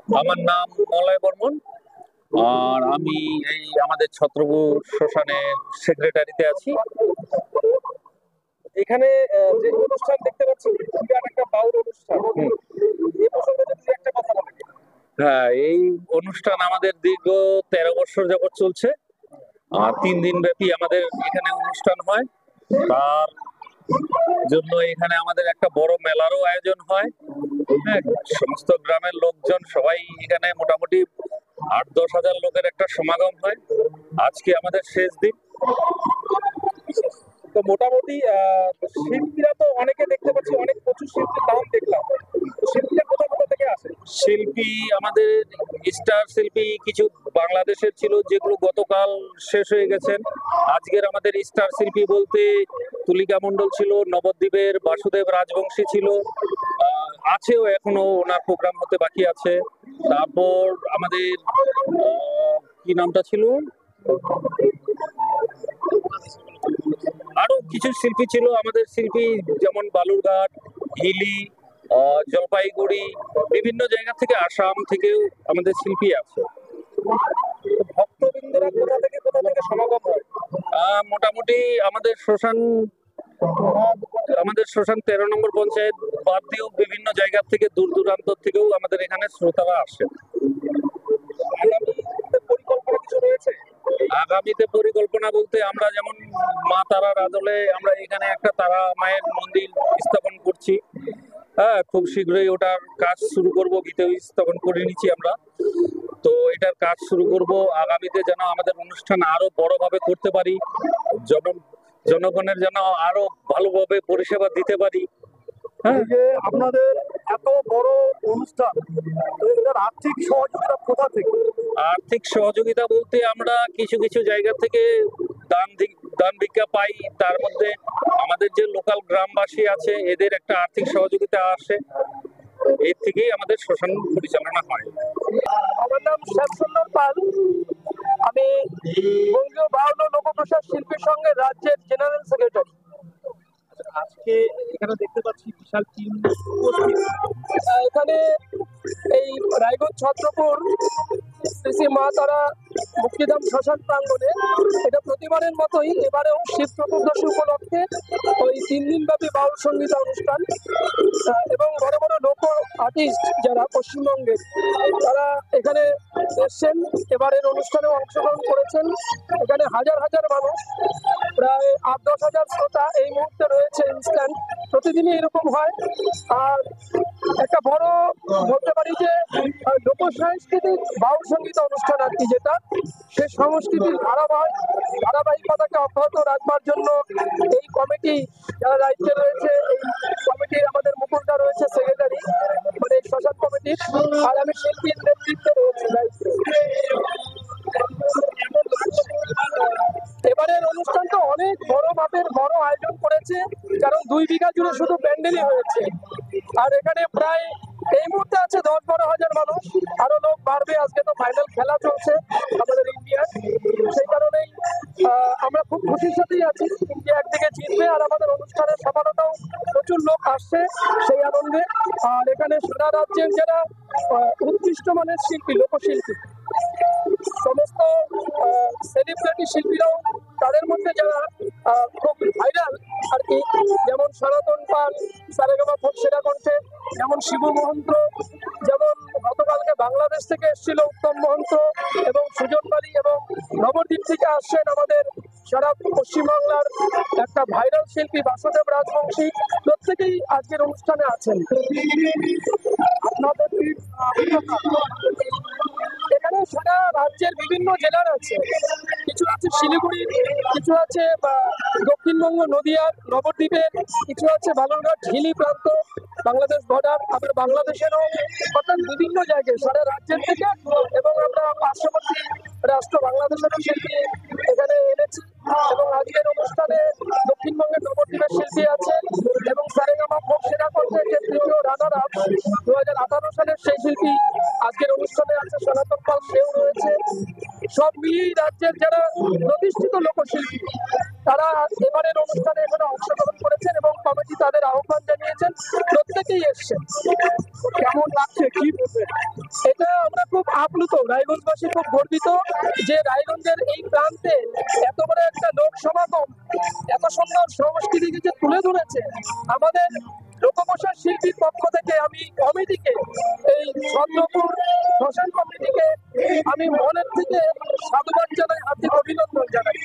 আমার নাম মলয় বর্মন। আর আমি এই আমাদের ছত্রপুর শ্মশানের সেক্রেটারিতে আছি। এখানে যে অনুষ্ঠান দেখতে পাচ্ছি বিরাট একটা বাউল অনুষ্ঠান, এই প্রসঙ্গে যদি একটা কথা বলেন। হ্যাঁ, এই অনুষ্ঠান আমাদের দীর্ঘ 13 বছর যাবত চলছে। 3 দিন ব্যাপী আমাদের এখানে অনুষ্ঠান হয়। তার জন্য এখানে আমাদের একটা বড় মেলারও আয়োজন হয়। হ্যাঁ, সমস্ত গ্রামের লোকজন সবাই এখানে মোটামুটি 8-10 হাজার লোকের একটা সমাগম হয়। আজকে আমাদের শেষ দিন। তো মোটামুটি শিল্পীরা তো অনেকে দেখতে পাচ্ছি, অনেক প্রচুর শিল্পীর নাম দেখলাম। শিল্পীরা কোথা কোথা থেকে আসে? শিল্পী আমাদের স্টার শিল্পী কিছু বাংলাদেশের ছিল, যেগুলো গতকাল শেষ হয়ে গেছেন। আজকের আমাদের স্টার শিল্পী বলতে তুলিকা মণ্ডল ছিল, নবদ্বীপের বাসুদেব রাজবংশী ছিল, আছেও, এখনো ওনার প্রোগ্রাম হতে বাকি আছে। তারপর আমাদের কি নামটা ছিল, আরো কিছু শিল্পী ছিল আমাদের শিল্পী, যেমন বালুরঘাট, হিলি, জলপাইগুড়ি, বিভিন্ন জায়গা থেকে, আসাম থেকেও আমাদের শিল্পী আছে। ভক্তবৃন্দরা কোথা থেকে সমাগম হয়? মোটামুটি আমাদের শ্মশান 13 নম্বর পঞ্চায়েত বাদ দিয়েও বিভিন্ন জায়গা থেকে, দূর দূরান্ত থেকেও আমাদের এখানে শ্রোতারা আসে। আগামী পরিকল্পনা কিছু রয়েছে? আগামীতে পরিকল্পনা বলতে আমরা যেমন মা তারার আদলে আমরা এখানে একটা তারা মায়ের মন্দির স্থাপন করছি। হ্যাঁ, খুব শীঘ্রই ওটার কাজ শুরু করব, ভিতেও স্থাপন করে নিচ্ছি আমরা। তো এটার কাজ শুরু করব। আগামীতে যেন আমাদের অনুষ্ঠান আরো বড়ভাবে করতে পারি, জনগণের যেন আরো ভালোভাবে পরিষেবা দিতে পারি। এই যে আপনাদের এত বড় অনুষ্ঠান, এটার আর্থিক সহযোগিতা কোথা থেকে? আর্থিক সহযোগিতা বলতে আমরা কিছু কিছু জায়গা থেকে দান ভিক্ষা পাই। তার মধ্যে আমাদের যে লোকাল গ্রামবাসী আছে, এদের একটা আর্থিক সহযোগিতা আসে। এর থেকেই আমাদের শ্মশান পরিচালনা হয়। আমার নাম শ্যামসুন্দর পাল। আমি বঙ্গীয় বাউল ও লোকপ্রসাদ শিল্পী সংঘের রাজ্যের জেনারেল সেক্রেটারি। আজকে এখানে দেখতে পাচ্ছি বিশাল টিম উপস্থিত। এখানে এই রায়গঞ্জ ছত্রপুর শ্রী শ্রী মা তারা মুক্তিধাম শ্মশান প্রাঙ্গণে এটা প্রতিবারের মতোই এবারেও শিব চতুর্দশী উপলক্ষে ওই 3 দিন ব্যাপী বাউল সঙ্গীত অনুষ্ঠান এবং বড় বড় লোক আর্টিস্ট যারা পশ্চিমবঙ্গের, তারা এখানে এসছেন, এবারের অনুষ্ঠানে অংশগ্রহণ করেছেন। এখানে হাজার হাজার মানুষ, প্রায় 8-10 হাজার শ্রোতা এই মুহূর্তে রয়েছে ইনস্ট্যান্ট। প্রতিদিনই এরকম হয়। আর একটা বড় বলতে পারি যে লোক সাংস্কৃতিক বাউল সঙ্গীত অনুষ্ঠান আর কি, যেটা সে সংস্কৃতির ধারাবাহিকতাকে অব্যাহত রাখবার জন্য এই কমিটি যারা দায়িত্বে রয়েছে, এই কমিটির আমাদের মুকুলদা রয়েছে সেক্রেটারি, মানে শ্মশান কমিটির, আর আমি শিল্পীর নেতৃত্বে রয়েছে দায়িত্বে। এবারের অনুষ্ঠানটা অনেক বড় মাপের বড় আয়োজন করেছে, কারণ 2 বিঘা জুড়ে শুধু প্যান্ডেলই হয়েছে। আর এখানে প্রায় এই মুহূর্তে আছে 10-12 হাজার মানুষ, আরো লোক বাড়বে। আজকে তো ফাইনাল খেলা চলছে আমাদের ইন্ডিয়ার, সেই কারণেই আমরা খুব খুশির সাথেই আছি। ইন্ডিয়া একদিকে জিতবে, আর আমাদের অনুষ্ঠানের সফলতাও প্রচুর লোক আসছে সেই আনন্দে। আর এখানে সারা রাজ্যের যারা উৎকৃষ্ট মানের শিল্পী, লোকশিল্পী, সমস্ত সেলিব্রিটি শিল্পীরাও, তাদের মধ্যে যারা খুব ভাইরাল আর কি, যেমন সনাতন পাল সারেগামা ফোক সেরা কণ্ঠে, যেমন শিবু মহন্ত, যেমন গতকালকে বাংলাদেশ থেকে এসেছিল উত্তম মহন্ত, এবং সুজন বালি, এবং নবদ্বীপ থেকে আসছেন আমাদের সারা পশ্চিমবাংলার একটা ভাইরাল শিল্পী বাসুদেব রাজবংশী। প্রত্যেকেই আজকের অনুষ্ঠানে আছেন। আপনাদের এখানে সারা রাজ্যের বিভিন্ন জেলার আছে, কিছু আছে শিলিগুড়ির, কিছু আছে দক্ষিণবঙ্গ নদিয়ার নবদ্বীপের, কিছু আছে বালুরঘাট হিলি প্রান্ত, বাংলাদেশ বর্ডার, আবার বাংলাদেশেরও, অর্থাৎ বিভিন্ন জায়গায় সারা রাজ্যের থেকে। এবং আমরা পার্শ্ববর্তী রাষ্ট্র বাংলাদেশেরও শিল্পী এখানে এনেছি। এবং আজকের অনুষ্ঠানে দক্ষিণবঙ্গের নবদ্বীপের শিল্পী আছে, এবং সারেগামা ফোক সেরা কণ্ঠে যে তৃতীয় রানার আপ 2018 সালের সেই শিল্পী আজকের অনুষ্ঠানে আছে, সনাতন পাল, সেও রয়েছে। সব মিলিয়েই রাজ্যের যারা প্রতিষ্ঠিত লোকশিল্পী তারা এবারের অনুষ্ঠানে এখানে অংশগ্রহণ করেছেন এবং কমিটি তাদের আহ্বান জানিয়েছেন, প্রত্যেকেই এসছেন। কেমন লাগছে, কি বলবেন? এটা আমরা খুব আপ্লুত, রায়গঞ্জবাসী খুব গর্বিত যে রায়গঞ্জের এই প্রান্তে এত বড় একটা লোক সমাগম এত সুন্দর সংস্কৃতিকে যে তুলে ধরেছে। আমাদের লোকপ্রসাদ শিল্পীর পক্ষ থেকে আমি কমিটিকে, এই চন্দ্রপুর শ্মশান কমিটিকে আমি মনের থেকে সাধুবাদ জানাই, হার্দিক অভিনন্দন জানাই।